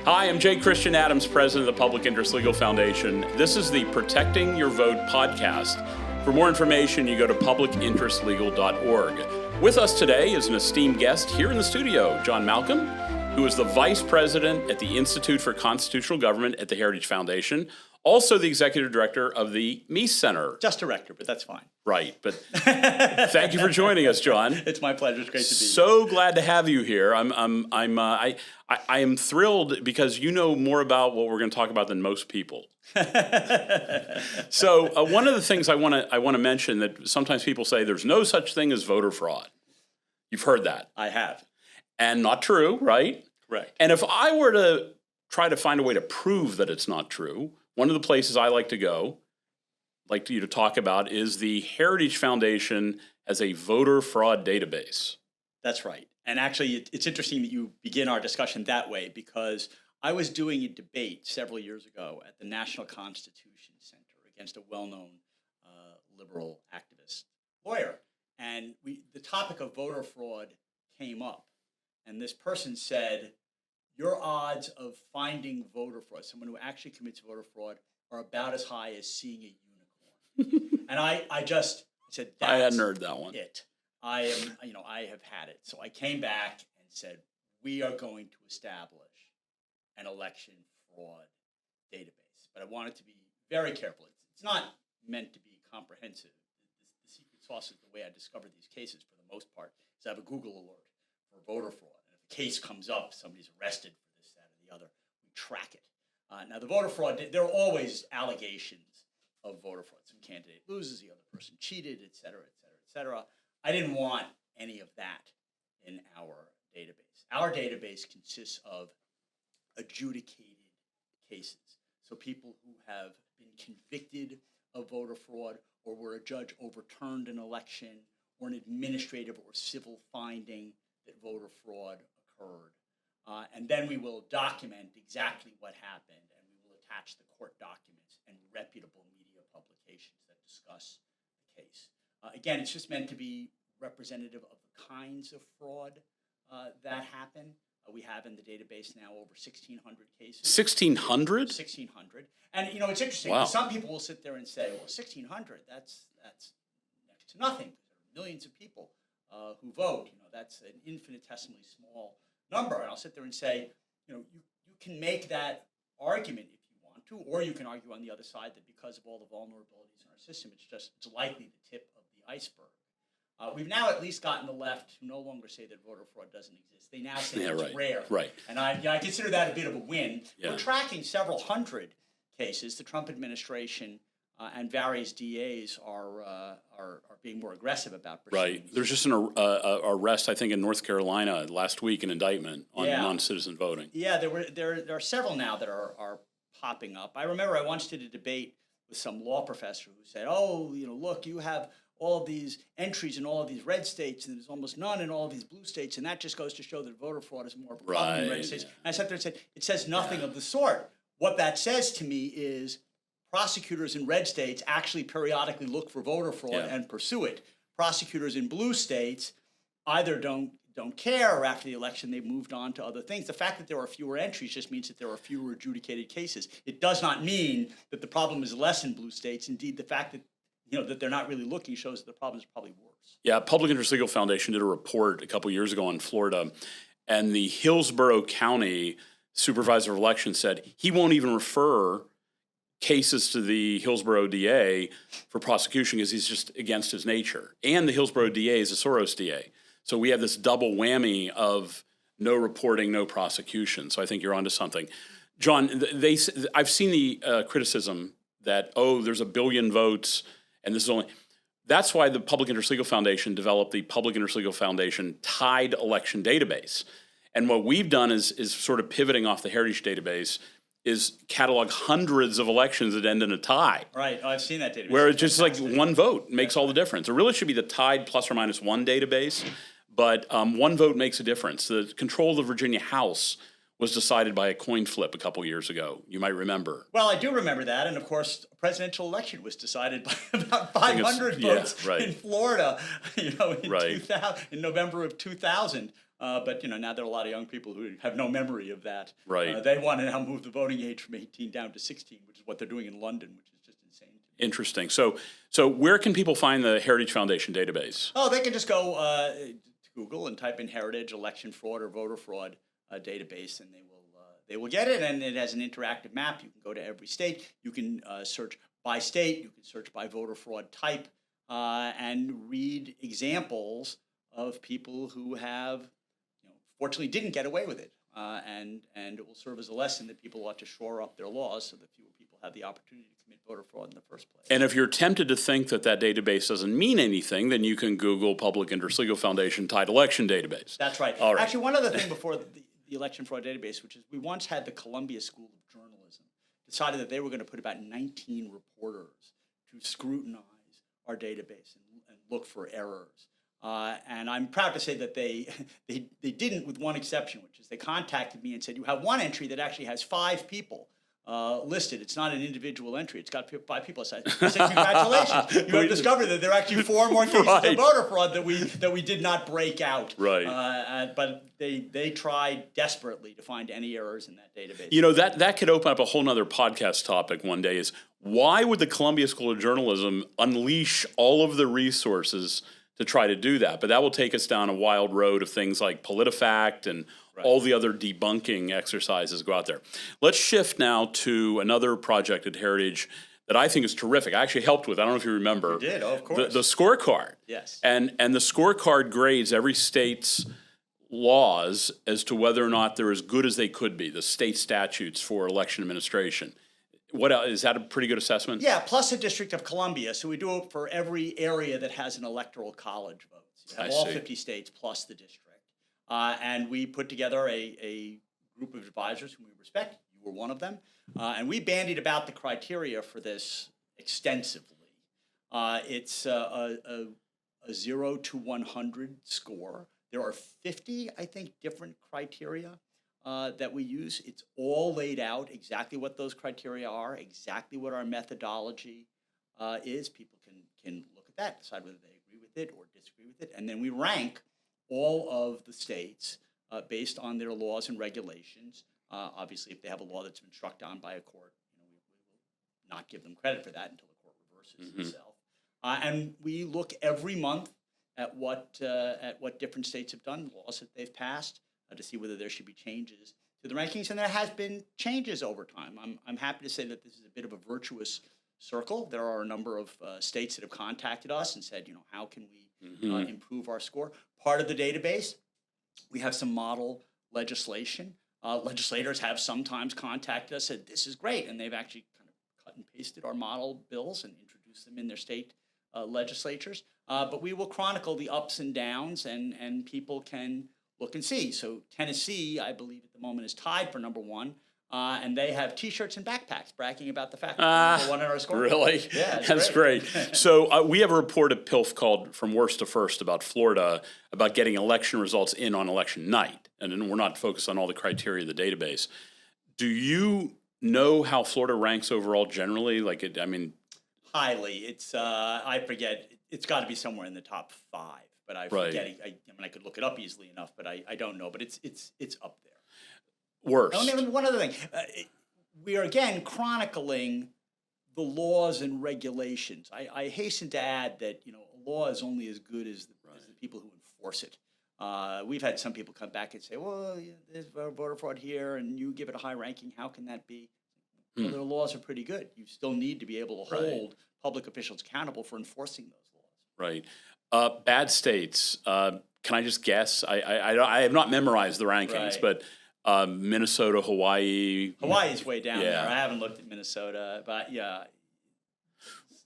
Hi, I'm J. Christian Adams, president of the Public Interest Legal Foundation. This is the Protecting Your Vote podcast. For more information, you go to publicinterestlegal.org. With us today is an esteemed guest here in the studio, John Malcolm, who is the vice president at the Institute for Constitutional Government at the Heritage Foundation, also the executive director of the Meese Center. Just director, but that's fine. Right, but thank you for joining us, John. It's my pleasure. It's great to be here. So glad to have you here. I am thrilled because you know more about what we're going to talk about than most people. So one of the things I want to mention that sometimes people say there's no such thing as voter fraud. You've heard that. I have. And not true, right? Right. And if I were to try to find a way to prove that it's not true, one of the places I like to go, like you to talk about, is the Heritage Foundation as a voter fraud database. That's right. And actually, it's interesting that you begin our discussion that way, because I was doing a debate several years ago at the National Constitution Center against a well-known liberal activist lawyer. And the topic of voter fraud came up. And this person said, your odds of finding voter fraud, someone who actually commits voter fraud, are about as high as seeing a unicorn. And I said, that's I hadn't heard that one. It. I have had it. So I came back and said, we are going to establish an election fraud database. But I wanted to be very careful. It's not meant to be comprehensive. The secret sauce is the way I discover these cases for the most part, is I have a Google alert for voter fraud. Case comes up, somebody's arrested for this, that, or the other, we track it. Now, the voter fraud, there are always allegations of voter fraud. Some candidate loses, the other person cheated, et cetera, et cetera, et cetera. I didn't want any of that in our database. Our database consists of adjudicated cases. So people who have been convicted of voter fraud, or where a judge overturned an election, or an administrative or civil finding that voter fraud occurred. And then we will document exactly what happened, and we will attach the court documents and reputable media publications that discuss the case. Again, it's just meant to be representative of the kinds of fraud that happen. We have in the database now over 1,600 cases. 1,600? 1,600. And, it's interesting. Wow. Some people will sit there and say, well, 1,600, that's next to nothing. There are millions of people who vote. That's an infinitesimally small number. And I'll sit there and say, you can make that argument if you want to, or you can argue on the other side that because of all the vulnerabilities in our system, it's likely the tip of the iceberg. We've now at least gotten the left to no longer say that voter fraud doesn't exist. They now say it's rare. Right. And I consider that a bit of a win. Yeah. We're tracking several hundred cases. The Trump administration and various DAs are being more aggressive about pursuing. Right. There's just an arrest, I think, in North Carolina last week, an indictment on non-citizen voting. Yeah, there are several now that are popping up. I remember I once did a debate with some law professor who said, look, you have all of these entries in all of these red states, and there's almost none in all of these blue states, and that just goes to show that voter fraud is more of a problem in red states. Yeah. And I sat there and said, it says nothing of the sort. What that says to me is prosecutors in red states actually periodically look for voter fraud and pursue it. Prosecutors in blue states either don't care, or after the election they've moved on to other things. The fact that there are fewer entries just means that there are fewer adjudicated cases. It does not mean that the problem is less in blue states. Indeed, the fact that that they're not really looking shows that the problem is probably worse. Yeah, Public Interest Legal Foundation did a report a couple years ago on Florida, and the Hillsborough County Supervisor of Elections said he won't even refer cases to the Hillsborough DA for prosecution because he's just against his nature. And the Hillsborough DA is a Soros DA. So we have this double whammy of no reporting, no prosecution. So I think you're onto something. John, I've seen the criticism that, there's a billion votes, and this is only... That's why the Public Interest Legal Foundation developed the Public Interest Legal Foundation Tied Election Database. And what we've done is sort of pivoting off the Heritage Database is catalog hundreds of elections that end in a tie. Right. Oh, I've seen that database. Where it's just like one vote makes all the difference. It really should be the tied plus or minus one database, but one vote makes a difference. The control of the Virginia House was decided by a coin flip a couple years ago. You might remember. Well, I do remember that, and of course, a presidential election was decided by about 500 votes in Florida, in 2000, in November of 2000. But now there are a lot of young people who have no memory of that. Right. They want to now move the voting age from 18 down to 16, which is what they're doing in London, which is just insane. Interesting. So where can people find the Heritage Foundation database? Oh, they can just go to Google and type in Heritage Election Fraud or Voter Fraud database, and they will get it. And it has an interactive map. You can go to every state. You can search by state. You can search by voter fraud type, and read examples of people who have, fortunately, didn't get away with it. And it will serve as a lesson that people ought to shore up their laws so that fewer people have the opportunity to commit voter fraud in the first place. And if you're tempted to think that database doesn't mean anything, then you can Google Public Interest Legal Foundation tied election database. That's right. All right. Actually, one other thing before the election fraud database, which is we once had the Columbia School of Journalism decided that they were going to put about 19 reporters to scrutinize our database and look for errors. And I'm proud to say that they didn't, with one exception, which is they contacted me and said, you have one entry that actually has 5 people listed. It's not an individual entry. It's got 5 people. I said, congratulations. You have discovered that there are actually 4 more cases of voter fraud that we did not break out. Right. But they tried desperately to find any errors in that database. That could open up a whole nother podcast topic one day is why would the Columbia School of Journalism unleash all of the resources to try to do that? But that will take us down a wild road of things like PolitiFact and all the other debunking exercises go out there. Let's shift now to another project at Heritage that I think is terrific. I actually helped with. I don't know if you remember. You did, of course. The scorecard. Yes. And the scorecard grades every state's laws as to whether or not they're as good as they could be, the state statutes for election administration. What else? Is that a pretty good assessment? Yeah, plus the District of Columbia. So we do it for every area that has an electoral college vote. So you have all 50 states plus the district. And we put together a group of advisors whom we respect. You were one of them. And we bandied about the criteria for this extensively. It's a 0 to 100 score. There are 50, I think, different criteria that we use. It's all laid out exactly what those criteria are, exactly what our methodology is. People can look at that, decide whether they agree with it or disagree with it, and then we rank all of the states based on their laws and regulations. Obviously, if they have a law that's been struck down by a court, we will not give them credit for that until the court reverses itself. And we look every month at what different states have done, laws that they've passed, to see whether there should be changes to the rankings. And there has been changes over time. I'm happy to say that this is a bit of a virtuous circle. There are a number of states that have contacted us and said, how can we improve our score? Part of the database, we have some model legislation. Legislators have sometimes contacted us, said, this is great. And they've actually kind of cut and pasted our model bills and introduced them in their state legislatures. But we will chronicle the ups and downs, and people can look and see. So Tennessee, I believe at the moment, is tied for number 1. And they have T-shirts and backpacks bragging about the fact that they're number 1 in our score. Really? Yeah, that's great. So we have a report at PILF called From Worst to First about Florida, about getting election results in on election night. And then we're not focused on all the criteria of the database. Do you know how Florida ranks overall generally? Highly. It's I forget. It's got to be somewhere in the top 5. But I forget. I could look it up easily enough, but I don't know. But it's up there. Worse. One other thing. We are, again, chronicling the laws and regulations. I hasten to add that a law is only as good as the people who enforce it. We've had some people come back and say, well, there's voter fraud here, and you give it a high ranking. How can that be? Well, their laws are pretty good. You still need to be able to hold public officials accountable for enforcing those laws. Right. Bad states. Can I just guess? I have not memorized the rankings, but Minnesota, Hawaii. Hawaii's way down there. I haven't looked at Minnesota, but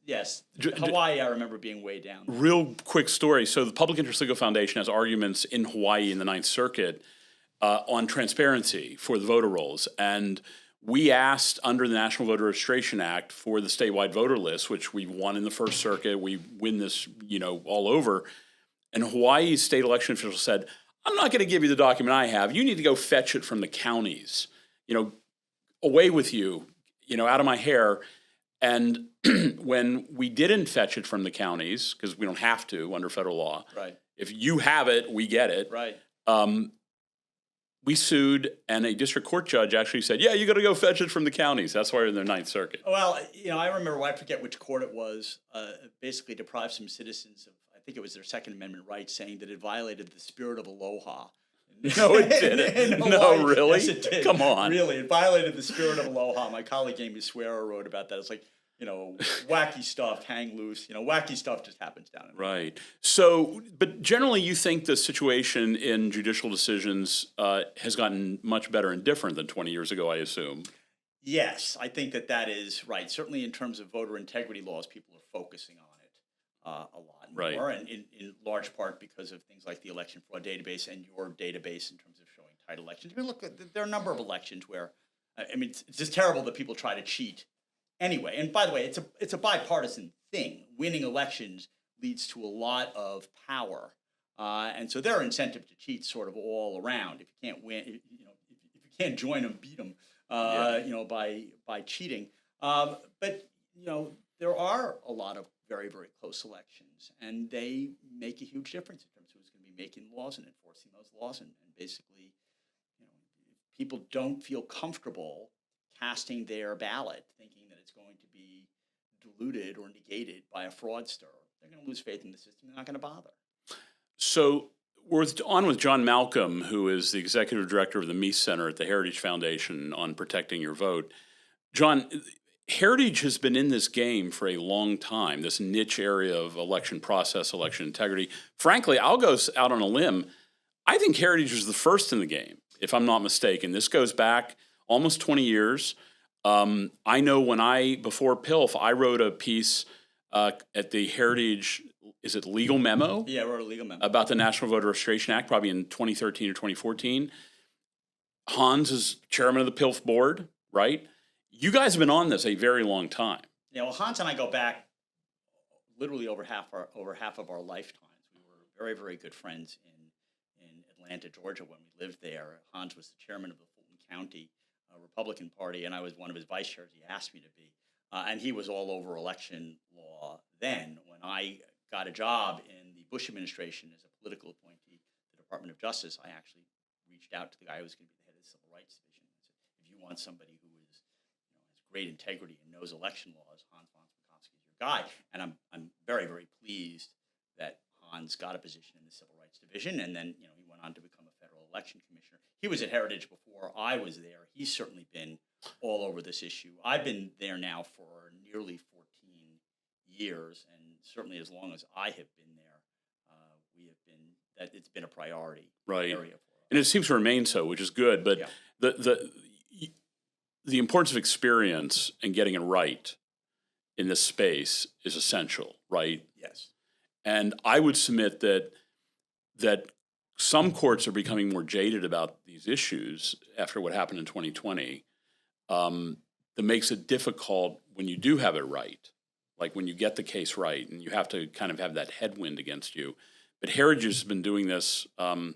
yes, Hawaii I remember being way down there. Real quick story. So the Public Interest Legal Foundation has arguments in Hawaii in the Ninth Circuit on transparency for the voter rolls. And we asked under the National Voter Registration Act for the statewide voter list, which we won in the First Circuit. We win this, all over. And Hawaii's state election official said, I'm not going to give you the document I have. You need to go fetch it from the counties. Away with you. Out of my hair. And when we didn't fetch it from the counties, because we don't have to under federal law, Right. if you have it, we get it. Right. We sued, and a district court judge actually said, yeah, you got to go fetch it from the counties. That's why you're in the Ninth Circuit. Well, I remember, I forget which court it was, basically deprived some citizens of, I think it was their Second Amendment rights, saying that it violated the spirit of aloha. No, it didn't. No, really? Yes, it did. Come on. Really, it violated the spirit of aloha. My colleague Amy Swearer wrote about that. It's like, wacky stuff, hang loose. Wacky stuff just happens down in Right. So, but generally you think the situation in judicial decisions has gotten much better and different than 20 years ago, I assume. Yes, I think that is right. Certainly in terms of voter integrity laws, people are focusing on it a lot more, and in large part because of things like the election fraud database and your database in terms of showing tight elections. I mean, look, there are a number of elections where, it's just terrible that people try to cheat anyway. And by the way, it's a bipartisan thing. Winning elections leads to a lot of power, and so there are incentives to cheat sort of all around. If you can't win, if you can't join them, beat them, by cheating. But there are a lot of very, very close elections, and they make a huge difference in terms of who's going to be making laws and enforcing those laws. And basically, if people don't feel comfortable casting their ballot, thinking that it's going to be diluted or negated by a fraudster, they're going to lose faith in the system. They're not going to bother. So we're on with John Malcolm, who is the executive director of the Meese Center at the Heritage Foundation on protecting your vote. John, Heritage has been in this game for a long time, this niche area of election process, election integrity. Frankly, I'll go out on a limb. I think Heritage was the first in the game, if I'm not mistaken. This goes back almost 20 years. I know before PILF, I wrote a piece at the Heritage, is it Legal Memo? Yeah, I wrote a legal memo. About the National Voter Registration Act, probably in 2013 or 2014. Hans is chairman of the PILF board, right? You guys have been on this a very long time. Yeah, well, Hans and I go back literally over half of our lifetimes. We were very, very good friends in Atlanta, Georgia, when we lived there. Hans was the chairman of the Fulton County Republican Party, and I was one of his vice chairs. He asked me to be, and he was all over election law then. When I got a job in the Bush administration as a political appointee to the Department of Justice, I actually reached out to the guy who was going to be the head of the Civil Rights Division and said, if you want somebody who is, has great integrity and knows election laws, Hans von Spakovsky is your guy. And I'm very, very pleased that Hans got a position in the Civil Rights Division, and then he went on to become a federal election commissioner. He was at Heritage before I was there. He's certainly been all over this issue. I've been there now for nearly 14 years, and certainly as long as I have been there, it's been a priority area for us. And it seems to remain so, which is good. But the importance of experience and getting it right in this space is essential, right? Yes. And I would submit that some courts are becoming more jaded about these issues after what happened in 2020. That makes it difficult when you do have it right, like when you get the case right, and you have to kind of have that headwind against you. But Heritage has been doing this in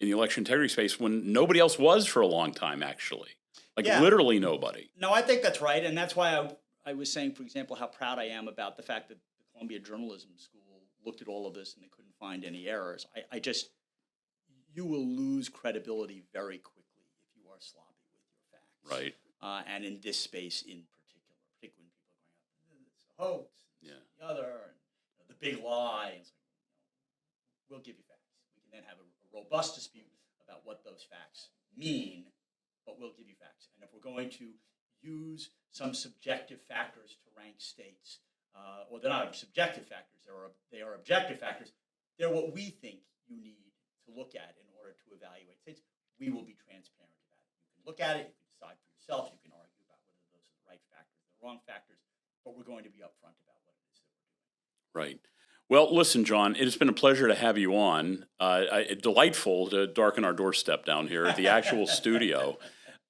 the election integrity space when nobody else was for a long time, actually. Literally nobody. No, I think that's right. And that's why I was saying, for example, how proud I am about the fact that the Columbia Journalism School looked at all of this and they couldn't find any errors. You will lose credibility very quickly if you are sloppy with your facts. Right. And in this space in particular, particularly when people are going up, it's a hoax, it's the other, and the big lie. And we'll give you facts. We can then have a robust dispute about what those facts mean, but we'll give you facts. And if we're going to use some subjective factors to rank states, or they're not subjective factors, they are objective factors, they're what we think you need to look at in order to evaluate states, we will be transparent about it. You can look at it, you can decide for yourself, you can argue about whether those are the right factors or the wrong factors, but we're going to be upfront about what it is that we're doing. Right. Well, listen, John, it has been a pleasure to have you on. Delightful to darken our doorstep down here at the actual studio.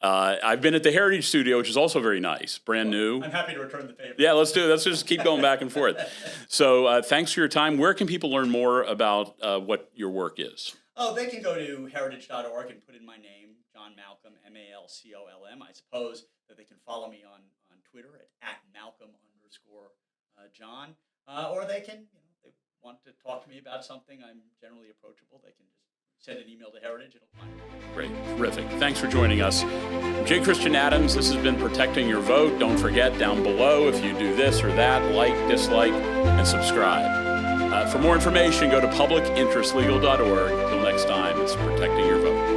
I've been at the Heritage Studio, which is also very nice, brand new. I'm happy to return the favor. Yeah, let's do it. Let's just keep going back and forth. So thanks for your time. Where can people learn more about what your work is? Oh, they can go to heritage.org and put in my name, John Malcolm, Malcolm. I suppose that they can follow me on Twitter at Malcolm_John. Or they can, if they want to talk to me about something, I'm generally approachable. They can just send an email to Heritage. It'll find me. Great. Terrific. Thanks for joining us. J. Christian Adams, this has been Protecting Your Vote. Don't forget down below if you do this or that, like, dislike, and subscribe. For more information, go to publicinterestlegal.org. Until next time, it's Protecting Your Vote.